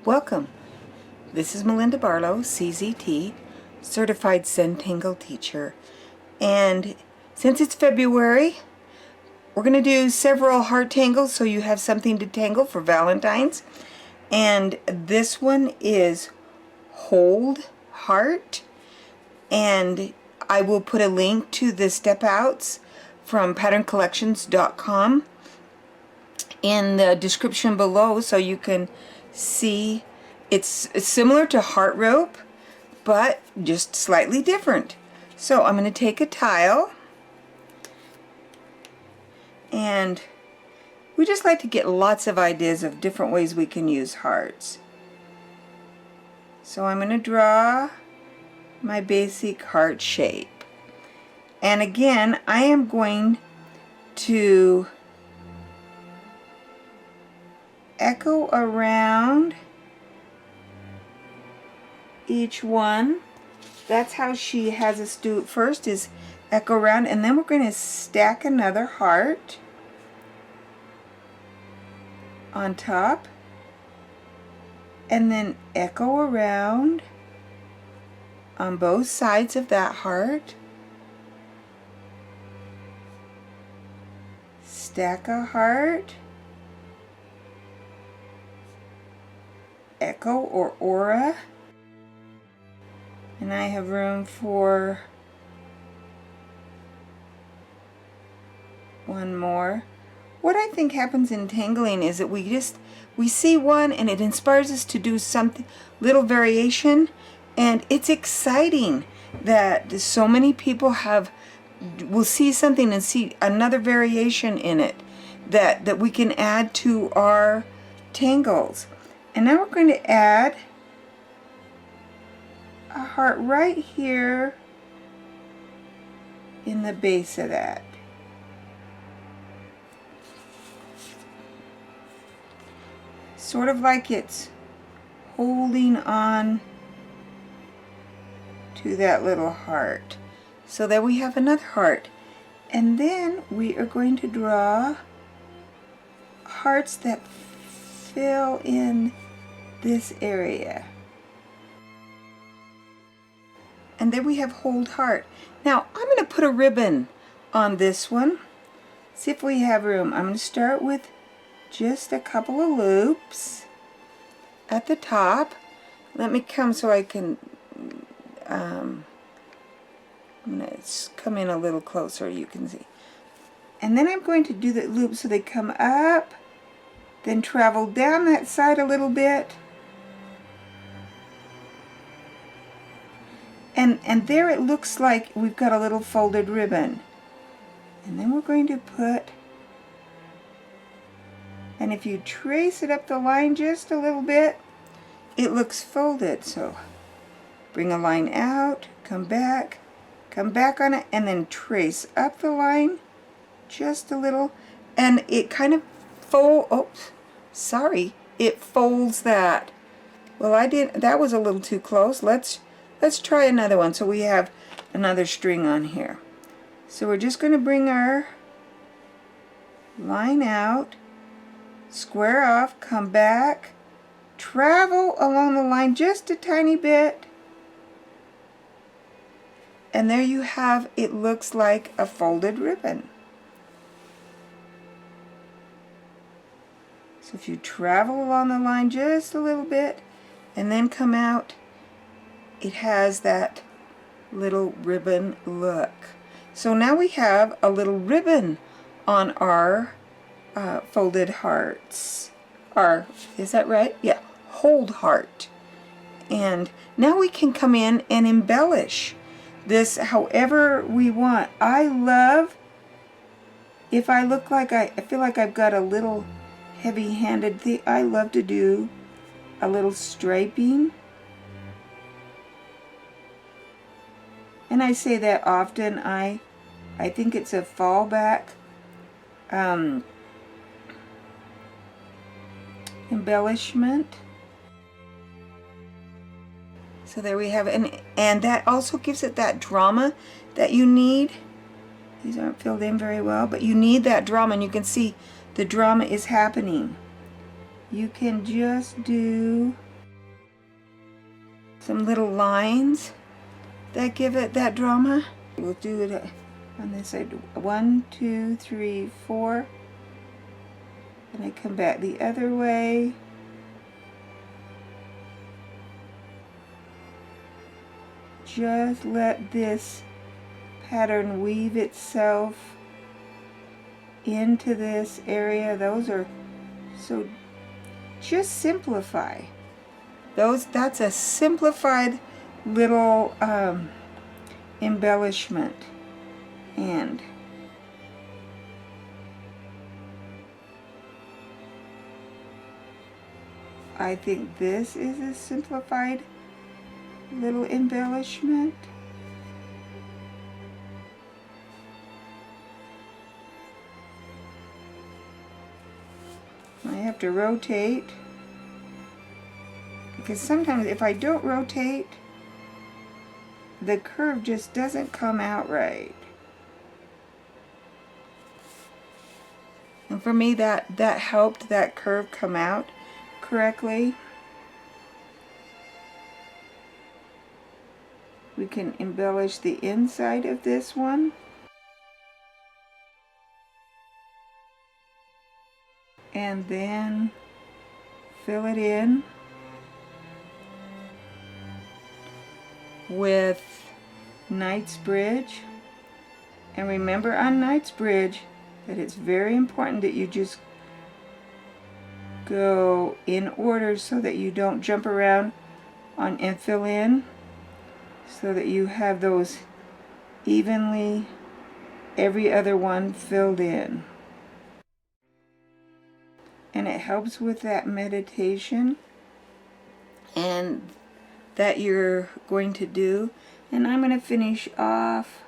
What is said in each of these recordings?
Welcome. This is Melinda Barlow, CZT, Certified Zentangle Teacher. And since it's February, we're going to do several heart tangles so you have something to tangle for Valentine's. And this one is Hold Heart. And I will put a link to the step outs from patterncollections.com in the description below so you can see. It's similar to heart rope, but just slightly different. So I'm going to take a tile, and we just like to get lots of ideas of different ways we can use hearts. So I'm going to draw my basic heart shape. And again, I am going to echo around each one. That's how she has us do it first, is echo around, and then we're going to stack another heart on top, and then echo around on both sides of that heart, stack a heart, echo or aura, and I have room for one more. What I think happens in tangling is that we see one and it inspires us to do something, little variation, and it's exciting that so many people will see something and see another variation in it that we can add to our tangles. And now we're going to add a heart right here in the base of that. Sort of like it's holding on to that little heart. So there we have another heart. And then we are going to draw hearts that fill in this area. And then we have Hold Heart. Now I'm going to put a ribbon on this one. See if we have room. I'm going to start with just a couple of loops at the top. Let me come so I can I'm going to come in a little closer, you can see. And then I'm going to do the loop so they come up, then travel down that side a little bit, and there it looks like we've got a little folded ribbon. And then we're going to put, and if you trace it up the line just a little bit, it looks folded. So bring a line out, come back on it, and then trace up the line just a little, and it kind of it folds that. Well, that was a little too close. Let's try another one so we have another string on here. So we're just going to bring our line out, square off, come back, travel along the line just a tiny bit, and there you have, it looks like a folded ribbon. So if you travel along the line just a little bit and then come out, it has that little ribbon look. So now we have a little ribbon on our folded hearts. Is that right? Yeah, Hold Heart. And now we can come in and embellish this however we want. I love, if I look like I feel like I've got a little heavy-handed thing, I love to do a little striping. And I say that often. I think it's a fallback embellishment. So there we have it, and that also gives it that drama that you need. These aren't filled in very well, but you need that drama, and you can see the drama is happening. You can just do some little lines that give it that drama. We'll do it on this side. 1, 2, 3, 4. And I come back the other way. Just let this pattern weave itself into this area. Those are so, just simplify. That's a simplified little embellishment. And I think this is a simplified little embellishment. I have to rotate, because sometimes if I don't rotate, the curve just doesn't come out right. And for me, that helped that curve come out correctly. We can embellish the inside of this one. And then fill it in with Knightsbridge. And remember on Knightsbridge that it's very important that you just go in order so that you don't jump around on and fill in, so that you have those evenly, every other one filled in. And it helps with that meditation and that you're going to do. And I'm going to finish off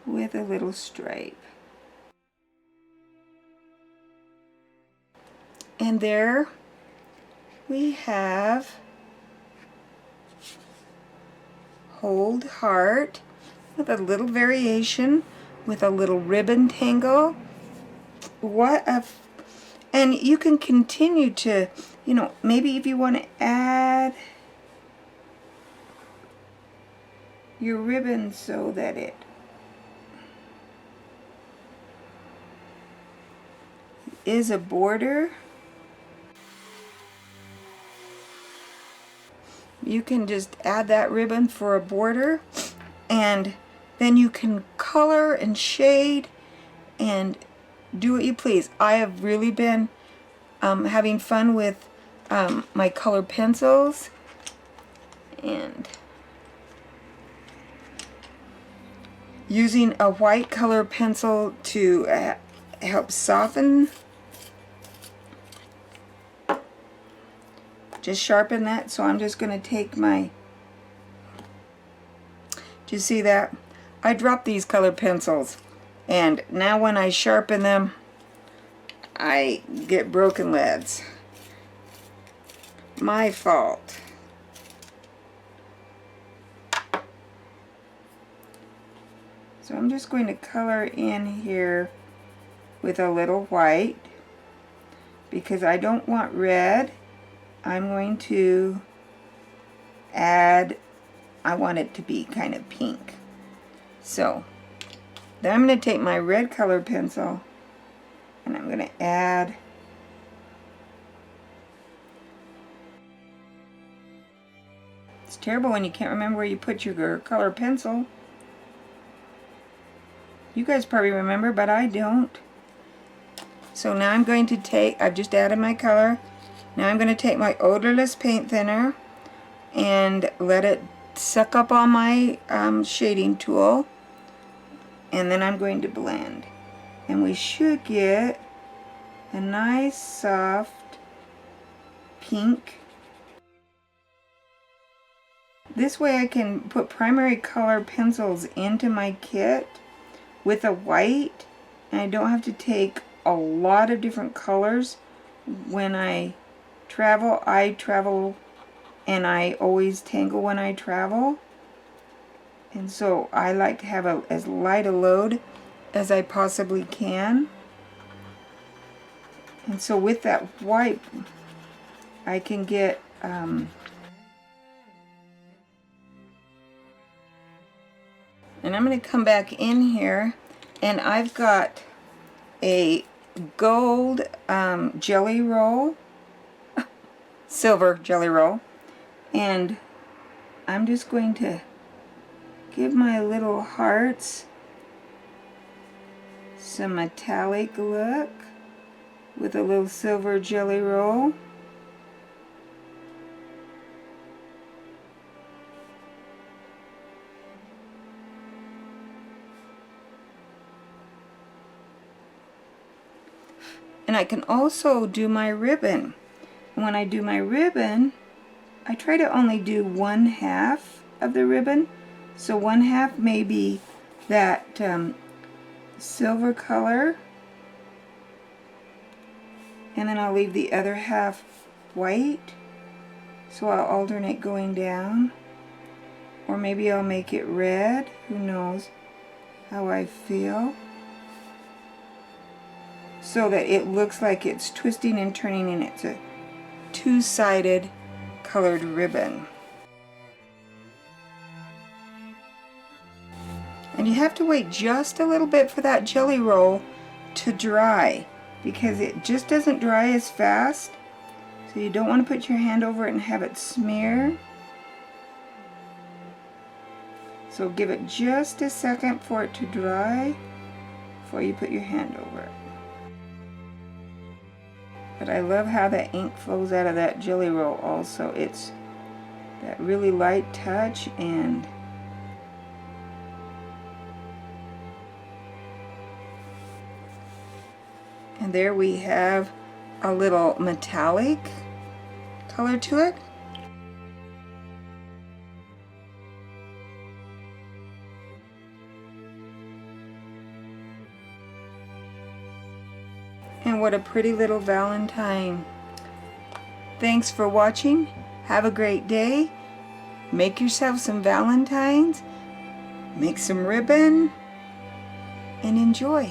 with a little stripe. And there we have Hold Heart with a little variation with a little ribbon tangle. And you can continue to, maybe if you want to add your ribbon so that it is a border. You can just add that ribbon for a border, and then you can color and shade and do what you please. I have really been having fun with my color pencils, and using a white color pencil to help soften. Just sharpen that. So I'm just going to take my, do you see that? I dropped these colored pencils, and now when I sharpen them, I get broken leads. My fault. So I'm just going to color in here with a little white, because I don't want red. I'm going to add, I want it to be kind of pink. So then I'm going to take my red color pencil and I'm going to add it's terrible when you can't remember where you put your color pencil. You guys probably remember, but I don't. So now I'm going to take, I've just added my color. Now I'm going to take my odorless paint thinner and let it suck up on my shading tool, and then I'm going to blend. And we should get a nice soft pink. This way I can put primary color pencils into my kit with a white, and I don't have to take a lot of different colors when I travel. I travel and I always tangle when I travel, and so I like to have as light a load as I possibly can. And so with that wipe, I can get and I'm going to come back in here, and I've got a gold jelly roll, silver jelly roll, and I'm just going to give my little hearts some metallic look with a little silver jelly roll. And I can also do my ribbon. And when I do my ribbon, I try to only do 1/2 of the ribbon. So 1/2 may be that silver color, and then I'll leave the other half white. So I'll alternate going down, or maybe I'll make it red. Who knows how I feel, so that it looks like it's twisting and turning, and it's a two-sided colored ribbon. And you have to wait just a little bit for that jelly roll to dry, because it just doesn't dry as fast. So you don't want to put your hand over it and have it smear. So give it just a second for it to dry before you put your hand over it. But I love how that ink flows out of that jelly roll also. It's that really light touch, and there we have a little metallic color to it. And what a pretty little Valentine. Thanks for watching. Have a great day. Make yourself some Valentines. Make some ribbon and enjoy.